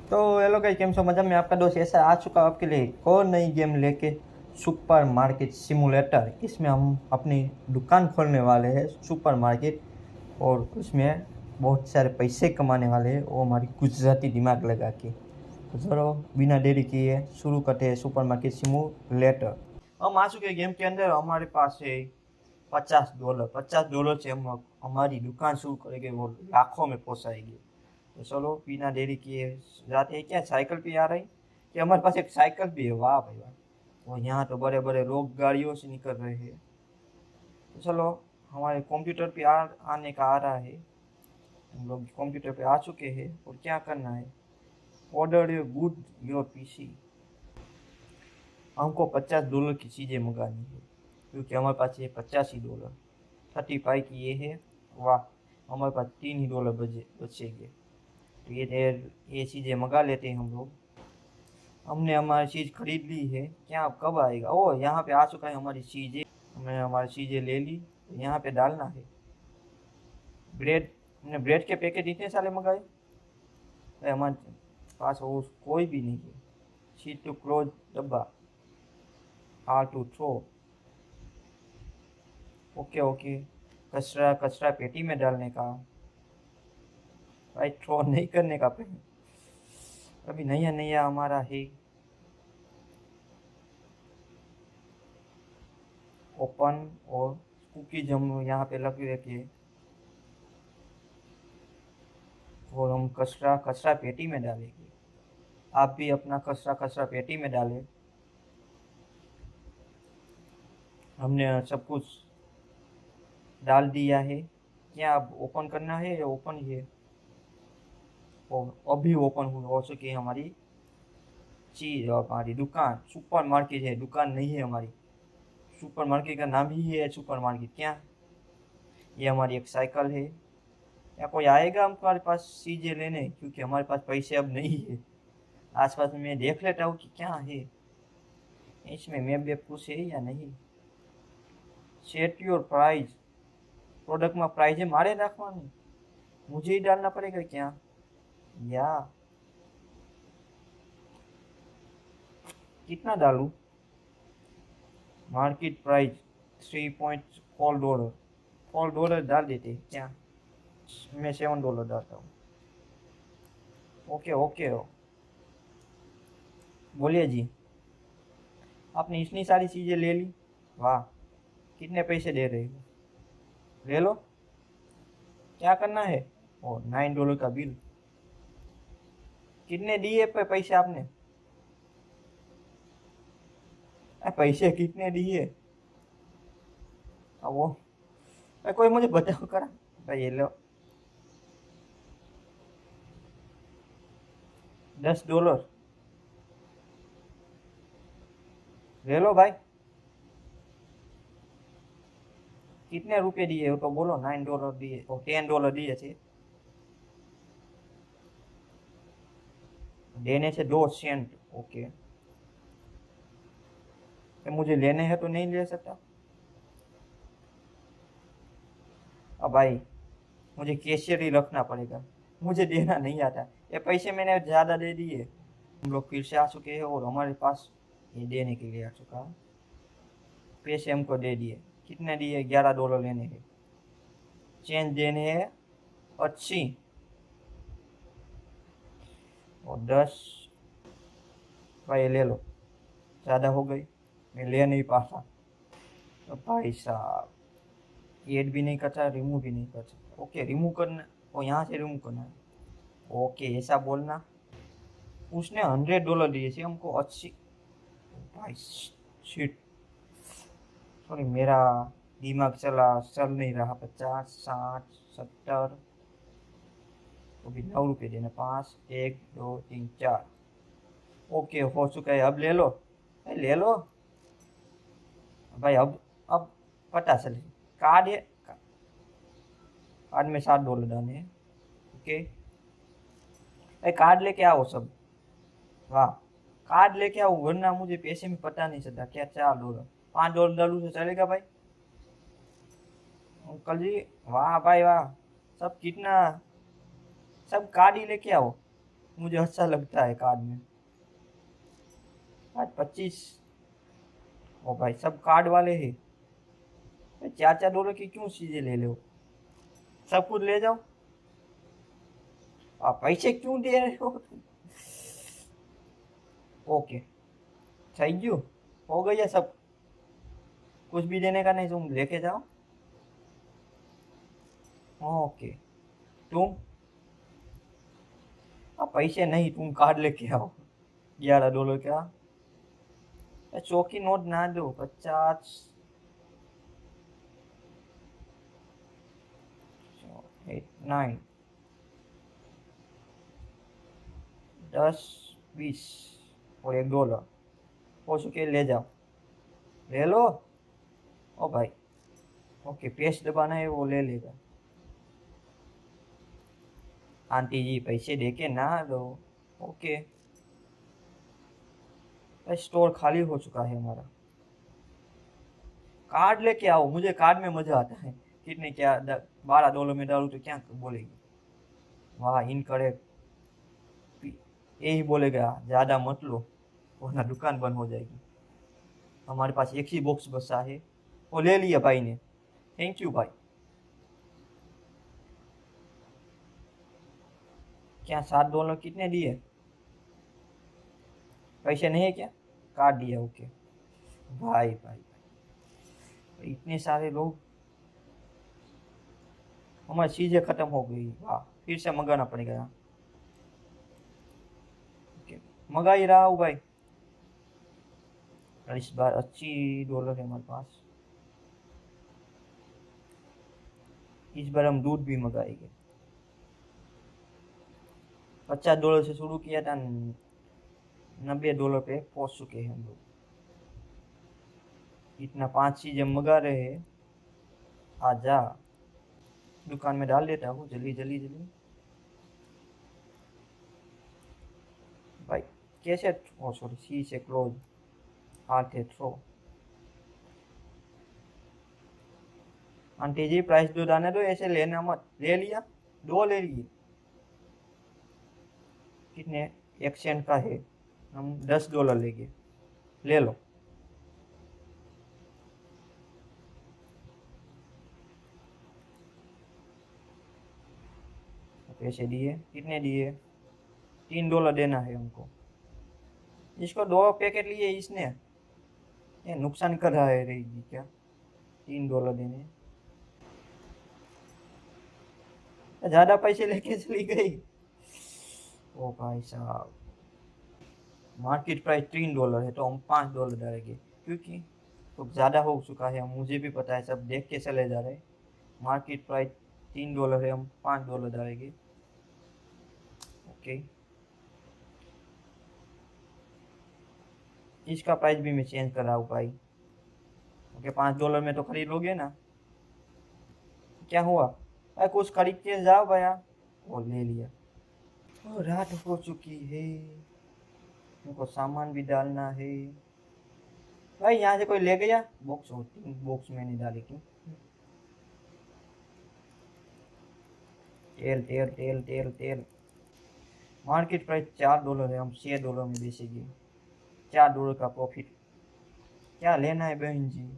तो hello guys, केम छो मजा में। आपका दोस्त ऐसा आ चुका है आपके लिए एक और नई गेम लेके, सुपर मार्केट सिमुलेटर। इसमें हम अपनी दुकान खोलने वाले हैं सुपर मार्केट, और उसमें बहुत सारे पैसे कमाने वाले हैं, वो हमारी गुजराती दिमाग लगा के। तो चलो बिना देरी किए शुरू करते हैं सुपर मार्केट सिमुलेटर। हम आ चुके हैं गेम के अंदर। हमारे पास है $50। $50 से हम हमारी दुकान शुरू करेंगे, वो लाखों में पहुंचाएगी। तो चलो बिना देरी किए जाते हैं। क्या साइकिल पे आ रही कि हमारे पास एक साइकिल भी है? वाह भाई वाह। और यहाँ तो बड़े बड़े लोग गाड़ियों से निकल रहे हैं। तो चलो हमारे कंप्यूटर पे आने का आ रहा है। हम लोग कंप्यूटर पे आ चुके हैं और क्या करना है, order your good your PC. हमको $50 की चीज़ें मंगानी है क्योंकि हमारे पास ये $85 35 की ये है। वाह, हमारे पास $3 बचेंगे। तो ये चीज़ें मंगा लेते हैं हम लोग। हमने हमारी चीज़ खरीद ली है। क्या अब कब आएगा? ओ यहाँ पे आ चुका है हमारी चीज़ें। हमने हमारी चीज़ें ले ली, तो यहाँ पे डालना है ब्रेड। हमने ब्रेड के पैकेट इतने सारे मंगाए, हमारे पास वो कोई भी नहीं है। शीट टू क्लोज डब्बा, or to throw. Okay okay, कचरा कचरा पेटी में डालने का भाई, थ्रो नहीं करने का। अभी नया नया हमारा है। ओपन, और कुकीज हम यहाँ पे लगे रहती है, और हम कचरा कचरा पेटी में डालेंगे। आप भी अपना कचरा कचरा पेटी में डालें। हमने सब कुछ डाल दिया है। क्या अब ओपन करना है या ओपन ही है? और अभी ओपन हो चुकी है हमारी चीज, हमारी दुकान। सुपर मार्केट है, दुकान नहीं है हमारी। सुपर मार्केट का नाम ही है सुपर मार्केट। क्या ये हमारी एक साइकिल है? या कोई आएगा हमारे पास चीजें लेने? क्योंकि हमारे पास पैसे अब नहीं है। आसपास में देख लेता हूँ कि क्या है इसमें, मैप वेप कुछ है या नहीं। सेट योर प्राइस, प्रोडक्ट में प्राइस है मारे रखवानी, मुझे ही डालना पड़ेगा क्या? या कितना डालूं? Market price $3.4। $4 डाल देते हैं क्या? मैं $7 डालता हूँ। ओके ओके हो, बोलिए जी। आपने इतनी सारी चीजें ले ली, वाह। कितने पैसे दे रहे हो? ले लो। क्या करना है? ओ $9 का बिल। कितने दिए पैसे आपने? पैसे कितने दिए? वो कोई मुझे बताओ करा भाई। ये लो $10 ले लो भाई। कितने रुपए दिए हो तो बोलो। $9 दिए और $10 दिए थे। देने से 2 सेंट। ओके, तो मुझे लेने हैं तो नहीं ले सकता? अब भाई मुझे कैशियर ही रखना पड़ेगा, मुझे देना नहीं आता। ये पैसे मैंने ज़्यादा दे दिए। हम लोग फिर से आ चुके हैं और हमारे पास ये देने के लिए आ चुका है। पैसे हमको दे दिए। कितने दिए? $11 लेने हैं। चेंज देने हैं 80 और 10। भाई ले लो, ज़्यादा हो गई, मैं ले नहीं पाता। तो भाई साहब ऐड भी नहीं करता, रिमूव भी नहीं कर सकता। ओके रिमूव करना, और यहाँ से रिमूव करना है। ओके ऐसा बोलना। उसने $100 दिए थे हमको। अच्छी भाई, शिट। सॉरी, मेरा दिमाग चल नहीं रहा। 50 60 70, तो भी ₹9 देना। 5 1 2 3 4। ओके हो चुका है, अब ले लो। ले लो भाई। अब पता चले कार्ड है। कार्ड में $7 डाले हैं। ओके, कार्ड लेके आओ सब। वाह, कार्ड लेके आओ, वरना मुझे पैसे में पता नहीं चलता। क्या $4 $5 डालू तो चलेगा भाई? अंकल जी वाह भाई वाह। सब कितना, सब कार्ड ही लेके आओ। मुझे अच्छा लगता है कार्ड में। आज 25। ओ भाई सब कार्ड वाले हैं। $4 की क्यों चीजें ले लो, सब कुछ ले जाओ। आप पैसे क्यों दे रहे हो? Okay, thank you. हो गया सब, कुछ भी देने का नहीं, तुम लेके जाओ। ओके, तुम आप पैसे नहीं, तुम कार्ड लेके आओ। $11 क्या? चौकी नोट ना दो, 50। 8 9 10 20 और $1 हो चुके, ले जाओ, ले लो। ओ भाई, ओके, पेस्ट दबाना है वो ले लेगा। आंटी जी पैसे देके ना दो। ओके, स्टोर खाली हो चुका है हमारा। कार्ड लेके आओ, मुझे कार्ड में मजा आता है। कितने क्या $12 में डालू तो क्या बोलेगी? वाह, इनकरेक्ट। यही बोलेगा ज्यादा मत लो वरना दुकान बंद हो जाएगी। हमारे पास एक ही बॉक्स बचा है, वो ले लिया भाई ने। थैंक यू भाई। क्या $7 कितने दिए? पैसे नहीं है क्या? काट दिया, ओके। भाई भाई भाई, इतने सारे लोग, हमारी चीजें खत्म हो गई। वाह, फिर से मंगाना पड़ेगा। ओके, मंगा ही रहा हूँ भाई। और इस बार $80 है हमारे पास। इस बार हम दूध भी मंगाएंगे। $50 से शुरू किया था, $90 पे पहुंच चुके हैं हम लोग। इतना 5 चीजें मंगा रहे हैं। आजा, दुकान में डाल देता हूँ, जल्दी जल्दी जल्दी। भाई कैसे, ओ सॉरी, सी से क्लोज, हाथ है थ्रो। आंटी जी प्राइस दो, दाने दो, ऐसे लेना मत। ले लिया, 2 ले लिए। कितने? 1 सेंट का है, हम $10 लेंगे। ले लो। पैसे दिए, कितने दिए? $3 देना है हमको। इसको 2 पैकेट लिए इसने, ये नुकसान कर रहा है रहेगी क्या? $3 देने, ज्यादा पैसे लेके चली गई। ओ भाई साहब, मार्केट प्राइस $3 है तो हम $5 डालेंगे, क्योंकि तो ज्यादा हो चुका है, मुझे भी पता है, सब देख के चले जा रहे हैं। मार्केट प्राइस $3 है, हम $5 डालेंगे। ओके, इसका प्राइस भी मैं चेंज कर रहा हूँ भाई। ओके, $5 में तो खरीद लोगे ना? क्या हुआ भाई, कुछ खरीद के जाओ भैया। वो ले लिया। ओ, रात हो चुकी है, उनको सामान भी डालना है। भाई यहाँ से कोई ले गया बॉक्स? होती बॉक्स में नहीं डाली क्यों? तेल तेल तेल तेल तेल। मार्केट प्राइस $4 है, हम $6 में बेचेंगे। $4 का प्रॉफिट। क्या लेना है बहन जी?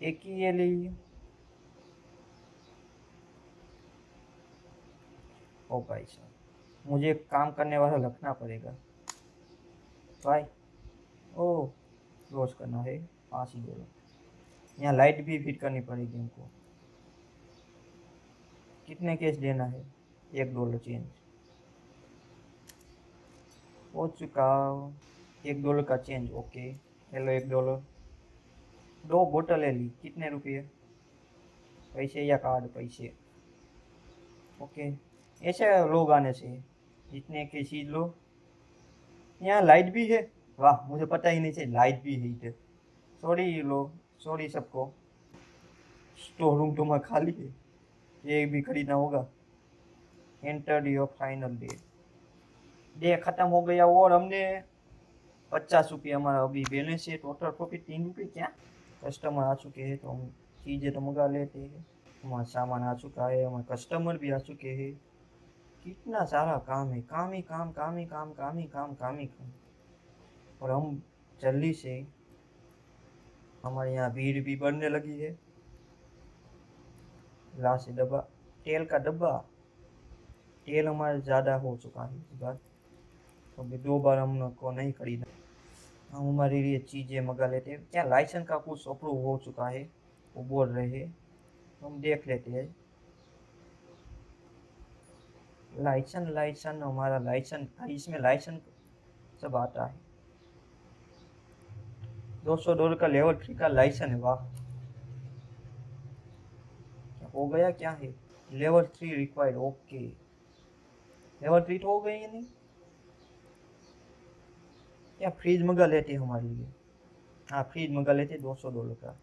एक ही ये लीजिए। ओ भाई साहब, मुझे काम करने वाला रखना पड़ेगा भाई। ओ, क्लोज करना है, $5। यहाँ लाइट भी फिट करनी पड़ेगी हमको। कितने केस देना है? $1 चेंज हो चुका। $1 का चेंज, ओके। हेलो, $1। 2 बोतल ले ली, कितने रुपये? पैसे या कार्ड? पैसे। ओके, ऐसे लोग आने से जितने की चीज लो। यहाँ लाइट भी है, वाह, मुझे पता ही नहीं चाहिए लाइट भी है इधर। सॉरी लो, सॉरी सबको। स्टोर रूम तुम्हारा खाली है, ये भी खरीदना होगा। एंटर योर फाइनल डे खत्म हो गया, और हमने ₹50 हमारा अभी बैलेंस है। टोटल प्रॉफिट ₹3 क्या? कस्टमर आ चुके हैं तो हम चीज़ें तो मंगा लेते हैं। हमारा सामान आ चुका है, हमारे कस्टमर भी आ चुके हैं। कितना सारा काम है, काम ही काम, काम ही काम, काम ही काम, काम ही काम। और हम जल्दी से, हमारे यहाँ भीड़ भी बढ़ने लगी है। लास्ट डब्बा, तेल का डब्बा, तेल हमारा ज़्यादा हो चुका है इस बार, तो अभी 2 बार हम लोग को नहीं खरीदा। हम हमारे लिए चीज़ें मंगा लेते हैं। क्या लाइसेंस का कुछ अप्रूव हो चुका है, वो बोल रहे हैं, हम देख लेते हैं। लाइसेंस हमारा लाइसेंस, इसमें लाइसेंस सब आता है। $200 का लेवल 3 का लाइसेंस है। वाह, हो गया क्या है? Level 3 required, okay. लेवल 3 तो हो गई है नहीं? क्या फ्रिज मंगा लेते हमारे लिए? हाँ, फ्रिज मंगा लेते $200 का।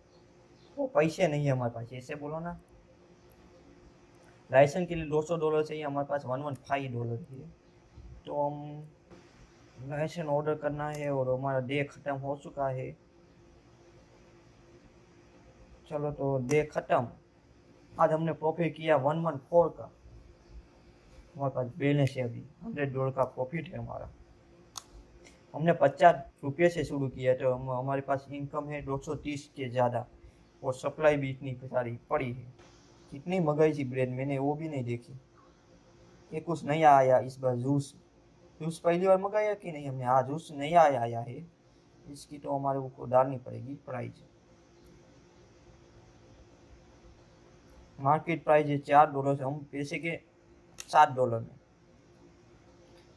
वो पैसे नहीं है हमारे पास, ऐसे बोलो ना। लाइसेंस के लिए $200 चाहिए, हमारे पास $115 है। तो हम लाइसेंस ऑर्डर करना है और हमारा डे ख़त्म हो चुका है। चलो, तो डे ख़त्म। आज हमने प्रॉफिट किया 114 का। हमारे पास बैलेंस है अभी $100 का प्रॉफिट है हमारा। हमने ₹50 से शुरू किया, तो हमारे पास इनकम है 230 के ज़्यादा, और सप्लाई भी इतनी सारी पड़ी है। कितनी महंगाई थी ब्रेड, मैंने वो भी नहीं देखी। ये कुछ नया आया इस बार, जूस। जूस पहली बार मंगाया कि नहीं हमने? हाँ, जूस नया आया है। इसकी तो हमारे को डालनी पड़ेगी प्राइस। मार्केट प्राइस है $4 से, हम पैसे के $7 में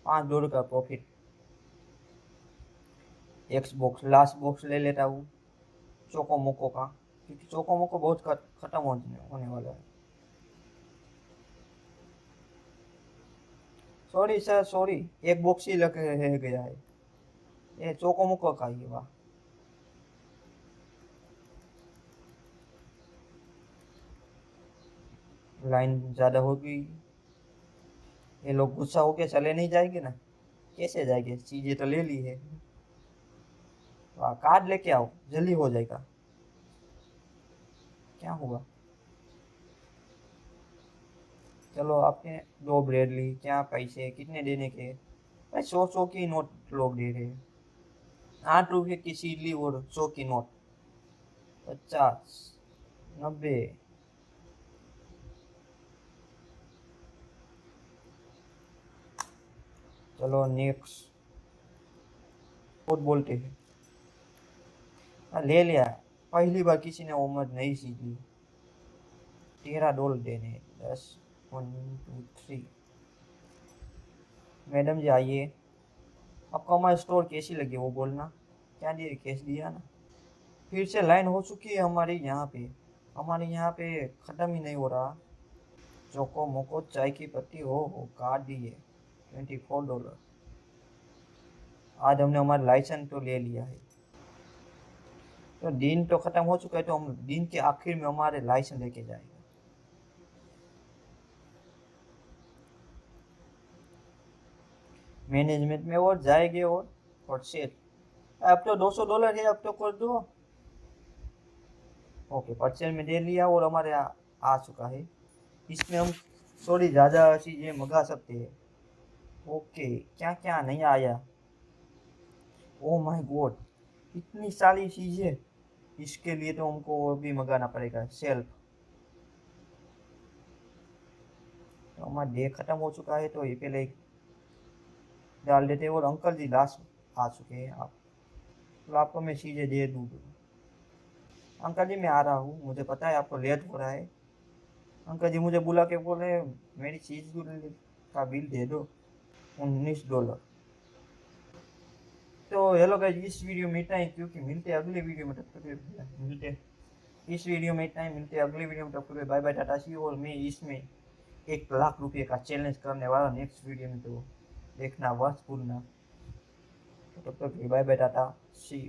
$5 का profit. X box, last box ले लेता हूँ चोको मोको का, क्योंकि चोको मोको बहुत खत्म होने वाला है। सॉरी सर, सॉरी, एक बॉक्स ही लग रह गया है। ये चोको मोको का ही। वाह, लाइन ज़्यादा हो गई। ये लोग गुस्सा होके चले नहीं जाएंगे ना? कैसे जाएंगे, चीज़ें तो ले ली है। वाह, कार्ड लेके आओ, जल्दी हो जाएगा। क्या हुआ? चलो, आपने 2 ब्रेड ली, क्या पैसे कितने देने के? भाई 100 की नोट लोग दे रहे हैं। ₹8 की सीढ़ी और 100 की नोट, 50, 90। चलो नेक्स्ट, और बोलते हैं। ले लिया। पहली बार किसी ने उम्र नहीं सीखी। $13 देने, 10, 1, 2, 3। मैडम जी आइए, आपको हमारा स्टोर कैसी लगी वो बोलना। क्या दिए, कैश दिया ना? फिर से लाइन हो चुकी है हमारे यहाँ पे। हमारे यहाँ पे ख़त्म ही नहीं हो रहा। चोको मोको चाय की पत्ती हो काट दी है, $24। आज हमने हमारा लाइसेंस तो ले लिया है। तो दिन तो ख़त्म हो चुका है, तो हम दिन के आखिर में हमारे लाइसेंस लेके जाएंगे। मैनेजमेंट में और जाएंगे, और सेल। अब तो $200 है, अब तो कर दो। ओके, परचेज में दे लिया और हमारे आ चुका है। इसमें हम थोड़ी ज़्यादा चीज़ें मंगा सकते हैं। ओके, क्या क्या नहीं आया? ओ माय गॉड, इतनी सारी चीज़ें। इसके लिए तो हमको और भी मंगाना पड़ेगा, सेल्फ। तो हमारा डे ख़त्म हो चुका है, तो ये पहले डाल देते हैं। और अंकल जी लास्ट आ चुके हैं। आप तो आपको मैं चीज़ें दे दूँ। अंकल जी मैं आ रहा हूँ, मुझे पता है आपको लेट हो रहा है। अंकल जी मुझे बुला के बोले मेरी चीज़ का बिल दे दो, $19। तो हेलो गाइस, इस वीडियो में इतना ही, क्योंकि मिलते हैं अगले वीडियो में। तब तक मिलते हैं, इस वीडियो में इतना ही, मिलते हैं अगले वीडियो में। तब तक बाय बाय, टाटा सी। और मैं इसमें $1,00,000 का चैलेंज करने वाला नेक्स्ट वीडियो में, तो देखना बस भूलना। तो तब तक बाय बाय, टाटा सी।